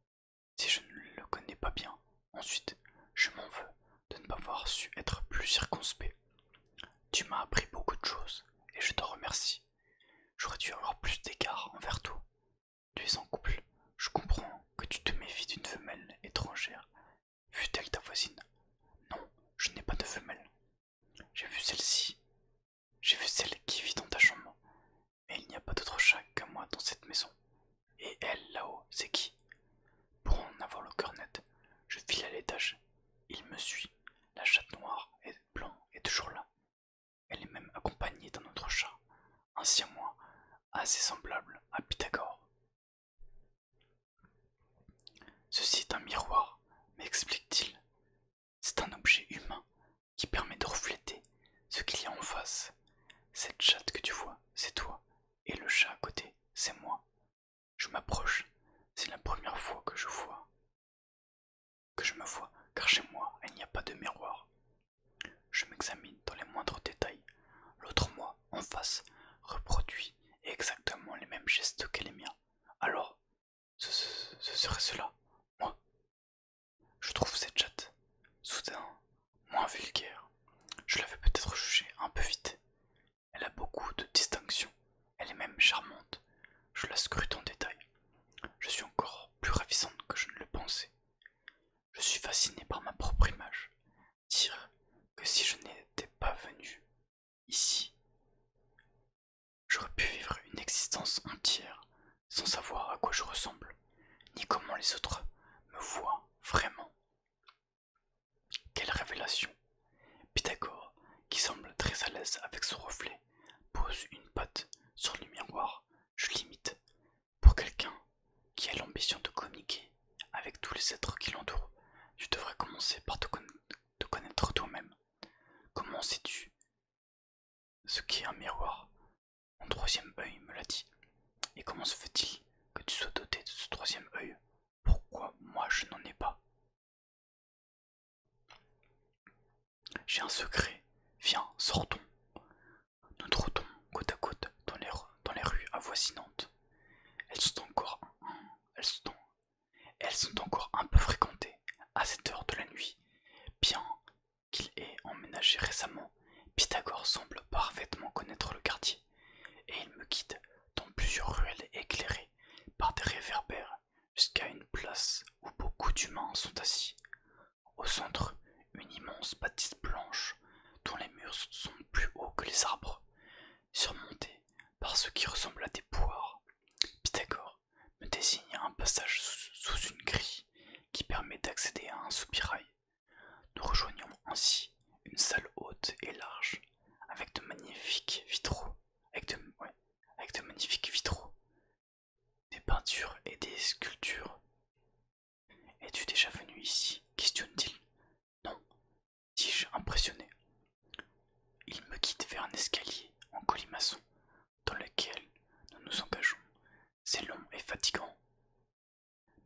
si je ne le connais pas bien. Ensuite, je m'en veux de ne pas avoir su être plus circonspect. Tu m'as appris beaucoup de choses et je t'en remercie. J'aurais dû avoir plus d'égard envers toi. Tu es en couple, je comprends que tu te méfies d'une femelle étrangère. Fut-elle ta voisine? Non, je n'ai pas de femelle. J'ai vu celle-ci. J'ai vu celle qui vit dans ta chambre. Mais il n'y a pas d'autre chat que moi dans cette maison. Et elle, là-haut, c'est qui? Pour en avoir le cœur net, je file à l'étage. Il me suit. La chatte noire et blanc est toujours là. Elle est même accompagnée d'un autre chat, un siamois, assez semblable à Pythagore. Ceci est un miroir, m'explique-t-il. C'est un objet humain qui permet de refléter ce qu'il y a en face. Cette chatte que tu vois, c'est toi, et le chat à côté, c'est moi. Je m'approche, c'est la première fois que je me vois, car chez moi, il n'y a pas de miroir. Je m'examine dans les moindres détails. L'autre moi, en face, reproduit exactement les mêmes gestes que les miens. Alors, ce serait cela, moi. Je trouve cette chatte, soudain, moins vulgaire. Je l'avais peut-être jugée un peu vite. Elle a beaucoup de distinctions, elle est même charmante. Je la scrute en détail. Je suis encore plus ravissante que je ne le pensais. Je suis fasciné par ma propre image. Dire que si je n'étais pas venu ici, j'aurais pu vivre une existence entière sans savoir à quoi je ressemble, ni comment les autres me voient vraiment. Quelle révélation! Pythagore, qui semble très à l'aise avec son reflet, pose une patte sur le miroir. Je l'imite. Pour quelqu'un qui a l'ambition de communiquer avec tous les êtres qui l'entourent, tu devrais commencer par te connaître toi-même. Comment sais-tu ce qu'est un miroir? Mon troisième œil me l'a dit. Et comment se fait-il que tu sois doté de ce troisième œil? Pourquoi moi je n'en ai pas? J'ai un secret. Viens, sortons. Nous trottons côte à côte dans les rues avoisinantes. Elles sont encore un peu fréquentées à cette heure de la nuit. Bien qu'il ait emménagé récemment, Pythagore semble parfaitement connaître le quartier, et il me guide dans plusieurs ruelles éclairées par des réverbères jusqu'à une place où beaucoup d'humains sont assis. Au centre, une immense bâtisse blanche dont les murs sont plus hauts que les arbres, surmontés par ce qui ressemble à des poires. Pythagore me désigne un passage sous une grille qui permet d'accéder à un soupirail. Nous rejoignons ainsi une salle haute et large avec de magnifiques vitraux, des peintures et des sculptures. Es-tu déjà venu ici? Questionne-t-il. Non, dis-je impressionné. Il me guide vers un escalier en colimaçon dans lequel nous nous engageons. C'est long et fatigant,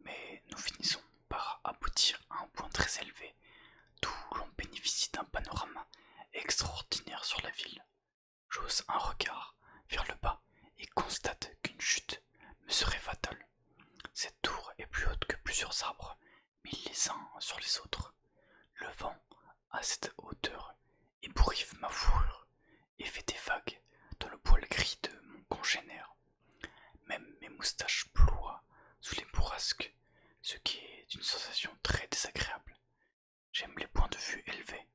mais nous finissons par aboutir à un point très élevé d'où l'on bénéficie d'un panorama extraordinaire sur la ville. J'ose un regard vers le bas et constate qu'une chute me serait fatale. Cette tour est plus haute que plusieurs arbres, mis les uns sur les autres. Le vent, à cette hauteur, ébouriffe ma fourrure et fait des vagues dans le poil gris de mon congénère. Même mes moustaches ploient sous les bourrasques, ce qui est une sensation très désagréable. J'aime les points de vue élevés.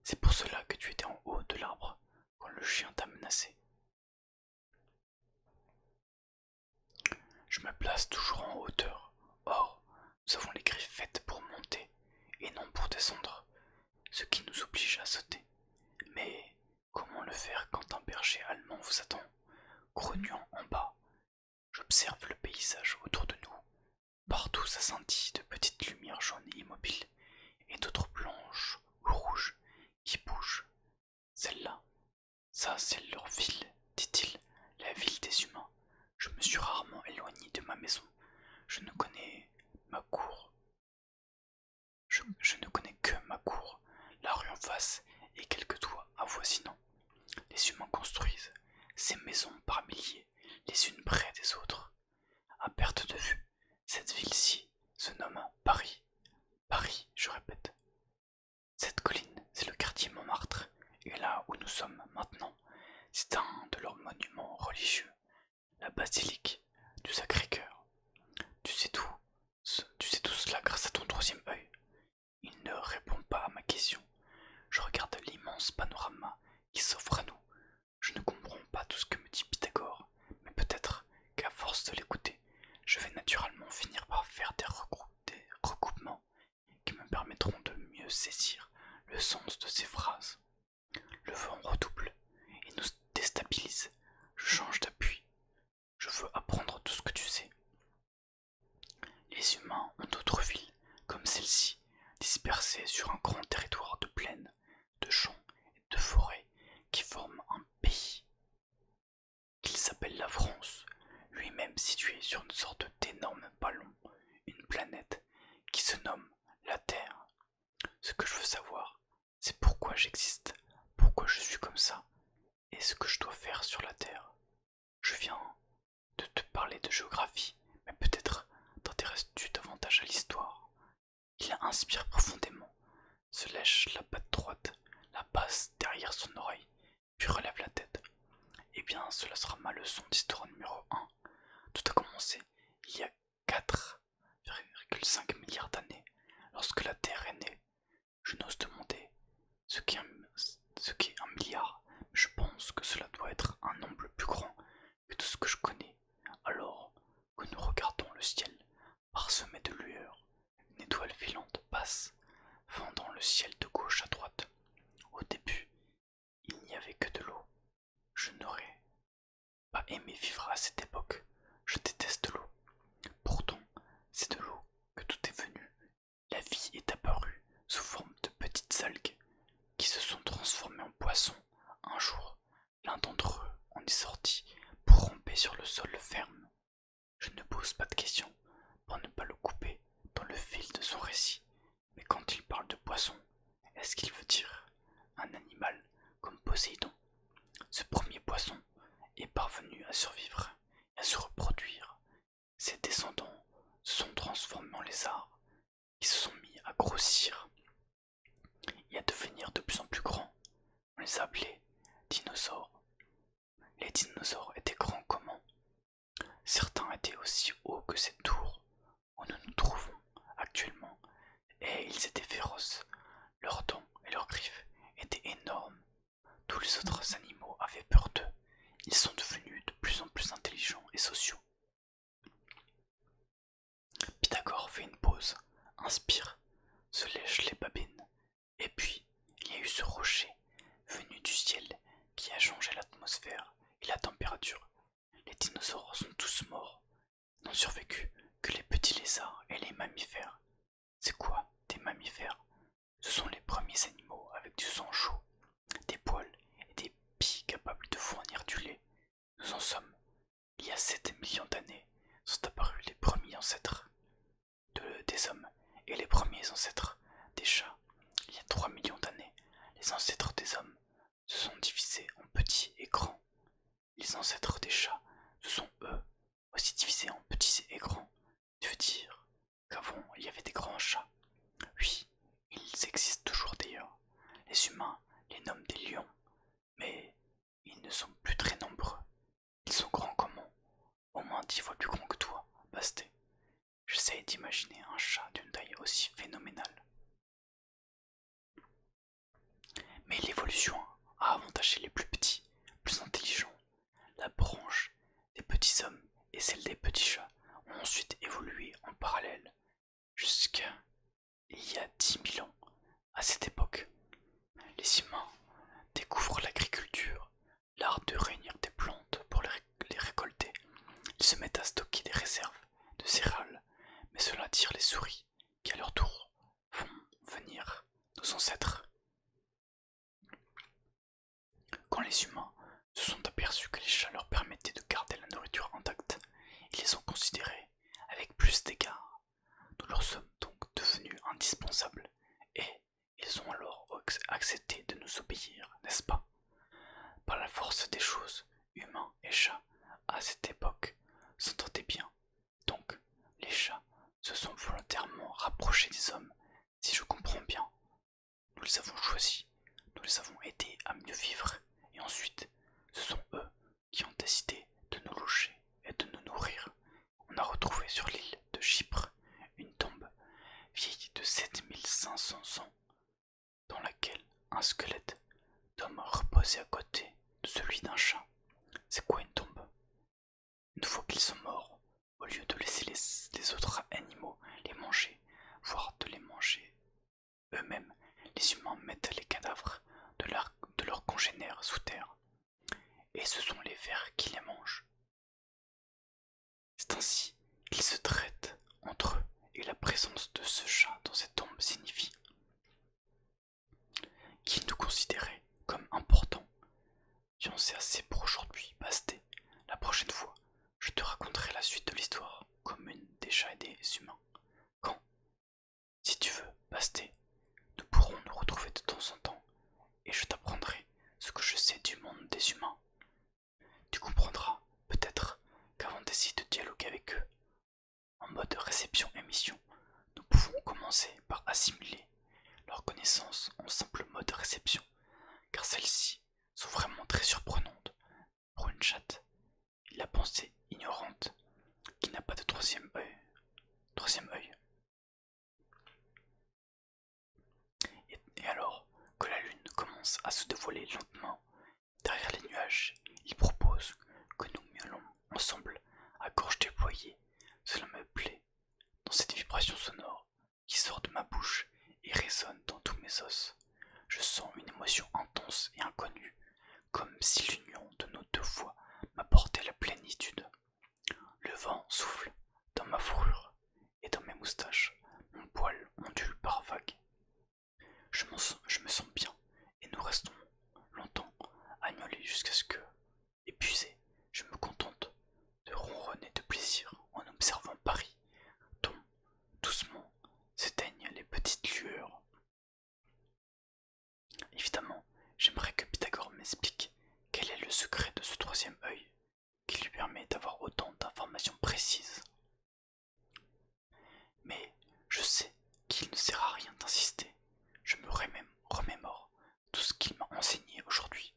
C'est pour cela que tu étais en haut de l'arbre quand le chien t'a menacé. Je me place toujours en hauteur. Or, nous avons les griffes faites pour monter et non pour descendre, ce qui nous oblige à sauter. Mais comment le faire quand un berger allemand vous attend, grognant en bas? J'observe le paysage autour de nous. Partout ça scintille de petites lumières lumière jaune et immobile, et d'autres blanches ou rouges qui bougent. Celle-là, ça c'est leur ville, dit-il, la ville des humains. Je me suis rarement éloigné de ma maison. Je ne connais ma cour. Je ne connais que ma cour, la rue en face et quelques toits avoisinants. Les humains construisent ces maisons par milliers, les unes près des autres. À perte de vue, cette ville-ci se nomme Paris. Paris, je répète. Cette colline, c'est le quartier Montmartre, et là où nous sommes maintenant, c'est un de leurs monuments religieux, la basilique du Sacré-Cœur. Tu sais tout cela grâce à ton troisième œil. Il ne répond pas à ma question. Je regarde l'immense panorama qui s'offre à nous. Je ne comprends pas tout ce que me dit Pythagore, mais peut-être qu'à force de l'écouter, je vais naturellement finir par faire des recoupements qui me permettront de mieux saisir le sens de ces phrases. Le vent redouble et nous déstabilise. Je change d'appui. Je veux apprendre tout ce que tu sais. Les humains ont d'autres villes, comme celle-ci, dispersées sur un grand territoire de plaines, de champs et de forêts qui forment un pays qu'il s'appelle la France, lui-même situé sur une sorte d'énorme ballon, une planète qui se nomme la Terre. Ce que je veux savoir, c'est pourquoi j'existe, pourquoi je suis comme ça, et ce que je dois faire sur la Terre. Je viens de te parler de géographie, mais peut-être t'intéresses-tu davantage à l'histoire. Il inspire profondément, se lèche la patte droite, la passe derrière son oreille, puis relève la tête. Eh bien, cela sera ma leçon d'histoire numéro 1. Tout a commencé il y a 4,5 milliards d'années, lorsque la Terre est née. Je n'ose demander ce qu'est un milliard, mais je pense que cela doit être un nombre plus grand que tout ce que je connais. Alors que nous regardons le ciel, parsemé de lueurs, une étoile filante passe, fendant le ciel de gauche à droite. Au début, il n'y avait que de l'eau. Je n'aurais pas aimé vivre à cette époque. Je déteste l'eau. Pourtant, c'est de l'eau que tout est venu. La vie est apparue sous forme de petites algues qui se sont transformées en poissons. Un jour, l'un d'entre eux en est sorti pour ramper sur le sol ferme. Je ne pose pas de questions pour ne pas le couper dans le fil de son récit. Mais quand il parle de poisson, est-ce qu'il veut dire un animal comme Poséidon? Ce premier poisson est parvenu à survivre et à se reproduire. Ses descendants se sont transformés en lézards, qui se sont mis à grossir et à devenir de plus en plus grands. On les a appelés dinosaures. Les dinosaures étaient grands comment? Certains étaient aussi hauts que cette tour où nous nous trouvons actuellement, et ils étaient féroces. Leurs dents et leurs griffes étaient énormes. Tous les autres animaux avaient peur d'eux. Ils sont devenus de plus en plus intelligents et sociaux. Pythagore fait une pause, inspire, se lèche les babines, et puis il y a eu ce rocher venu du ciel qui a changé l'atmosphère et la température. Les dinosaures sont tous morts. N'ont survécu que les petits lézards et les mammifères. C'est quoi des mammifères? Ce sont les premiers animaux avec du sang chaud, des poils et des pieds capables de fournir du lait. Nous en sommes. Il y a 7 millions d'années sont apparus les premiers ancêtres des hommes et les premiers ancêtres des chats. Il y a 3 millions d'années, les ancêtres des hommes se sont divisés en petits et grands. Les ancêtres des chats se sont eux aussi divisés en petits et grands. Tu veux dire qu'avant il y avait des grands chats? Oui, ils existent toujours d'ailleurs. Les humains les nomment des lions, mais ils ne sont plus très nombreux. Ils sont grands comment? Au moins 10 fois plus grands que toi, Basté. J'essaye d'imaginer un chat d'une taille aussi phénoménale. Mais l'évolution a avantagé les plus petits, plus intelligents. La branche des petits hommes et celle des petits chats ont ensuite évolué en parallèle jusqu'à il y a 10 000 ans. À cette époque, les humains découvrent l'agriculture, l'art de réunir des plantes pour les récolter. Ils se mettent à stocker des réserves de céréales, mais cela attire les souris qui à leur tour accepté de nous obéir, n'est-ce pas? Par la force des choses, humains et chats, à cette époque, s'entendaient bien. Donc, les chats se sont volontairement rapprochés des hommes, si je comprends bien. Nous les avons choisis, nous les avons aidés à mieux vivre, et ensuite, ce sont eux qui ont décidé de nous loger et de nous nourrir. On a retrouvé sur l'île de Chypre une tombe vieille de 7500 ans, dans laquelle un squelette d'homme reposait à côté de celui d'un chat. C'est quoi une tombe? Une fois qu'ils sont morts, au lieu de laisser les autres animaux les manger, voire de les manger eux-mêmes, les humains mettent les cadavres de leurs congénères sous terre, et ce sont les vers qui les mangent. C'est ainsi qu'ils se traitent entre eux, et la présence de ce chat dans cette tombe signifie qu'ils nous considéraient comme importants. J'en sais assez pour aujourd'hui, Basté. La prochaine fois, je te raconterai la suite de l'histoire commune des chats et des humains. Quand? Si tu veux, Basté, nous pourrons nous retrouver de temps en temps, et je t'apprendrai ce que je sais du monde des humains. Tu comprendras, peut-être, qu'avant d'essayer de dialoguer avec eux, en mode réception-émission, nous pouvons commencer par assimiler leurs connaissances en simple mode réception, car celles-ci sont vraiment très surprenantes pour une chatte. La pensée ignorante qui n'a pas de troisième œil. Et alors que la lune commence à se dévoiler lentement derrière les nuages, il propose que nous miaulons ensemble à gorge déployée. Cela me plaît, dans cette vibration sonore qui sort de ma bouche et résonne dans tous mes os. Je sens une émotion intense et inconnue, comme si l'union de nos deux voix m'apportait la plénitude. Le vent souffle dans ma fourrure et dans mes moustaches, mon poil ondule par vagues. Je me sens bien et nous restons longtemps à miauler jusqu'à ce que, épuisé, je me contente de ronronner de plaisir en observant Paris, dont, doucement, s'éteignent les petites lueurs. Évidemment, j'aimerais que Pythagore m'explique quel est le secret de ce troisième œil qui lui permet d'avoir autant d'informations précises. Mais je sais qu'il ne sert à rien d'insister. Je me remémore tout ce qu'il m'a enseigné aujourd'hui.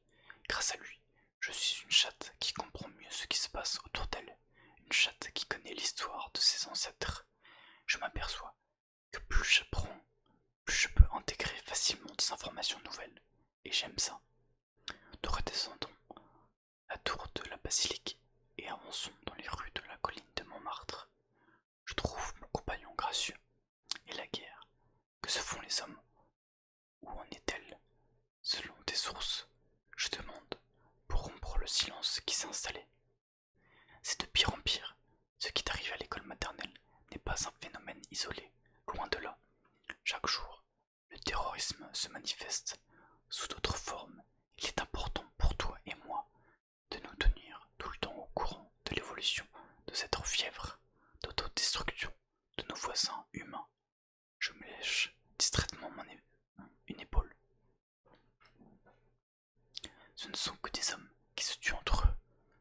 Grâce à lui, je suis une chatte qui comprend mieux ce qui se passe autour d'elle, une chatte qui connaît l'histoire de ses ancêtres. Je m'aperçois que plus j'apprends, plus je peux intégrer facilement des informations nouvelles, et j'aime ça. Nous redescendons la tour de la basilique et avançons dans les rues de la colline de Montmartre. Je trouve mon compagnon gracieux. Et la guerre, que se font les hommes? Où en est-elle? Selon tes sources, je demande, pour rompre le silence qui s'est installé. C'est de pire en pire. Ce qui t'arrive à l'école maternelle n'est pas un phénomène isolé, loin de là. Chaque jour, le terrorisme se manifeste sous d'autres formes. Il est important pour toi et moi de nous tenir tout le temps au courant de l'évolution de cette fièvre d'autodestruction de nos voisins humains. Je me lèche distraitement une épaule. Ce ne sont que des hommes qui se tuent entre eux.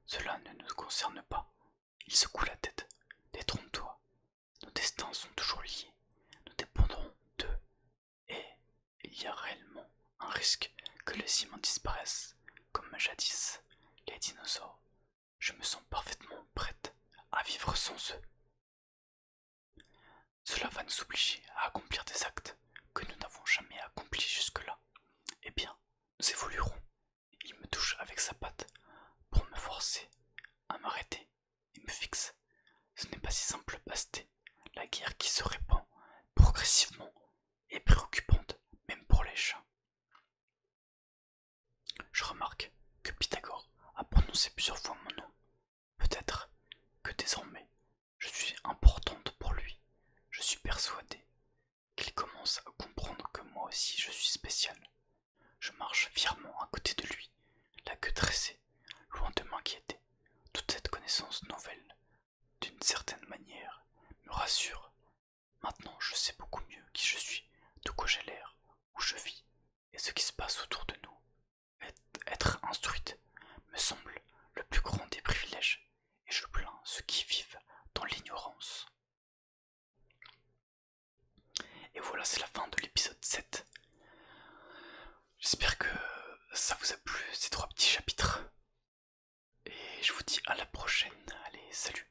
Cela ne nous concerne pas. Ils secouent la tête. Détrompe-toi. Nos destins sont toujours liés. Nous dépendrons d'eux. Et il y a réellement un risque que les humains disparaissent, comme jadis les dinosaures. Je me sens parfaitement prête à vivre sans eux. Cela va nous obliger à accomplir des actes que nous n'avons jamais accomplis jusque-là. Eh bien, nous évoluerons. Il me touche avec sa patte pour me forcer à m'arrêter et me fixe. Ce n'est pas si simple, Basté. La guerre qui se répand progressivement est préoccupante, même pour les chats. Je remarque que Pythagore a prononcé plusieurs fois mon nom. Peut-être que désormais, je suis importante pour lui. Je suis persuadé qu'il commence à comprendre que moi aussi je suis spécial. Je marche fièrement à côté de lui, la queue dressée, loin de m'inquiéter. Toute cette connaissance nouvelle, d'une certaine manière, me rassure. Maintenant je sais beaucoup mieux qui je suis, de quoi j'ai l'air, où je vis et ce qui se passe voilà, c'est la fin de l'épisode 7. J'espère que ça vous a plu, ces 3 petits chapitres. Et je vous dis à la prochaine. Allez, salut!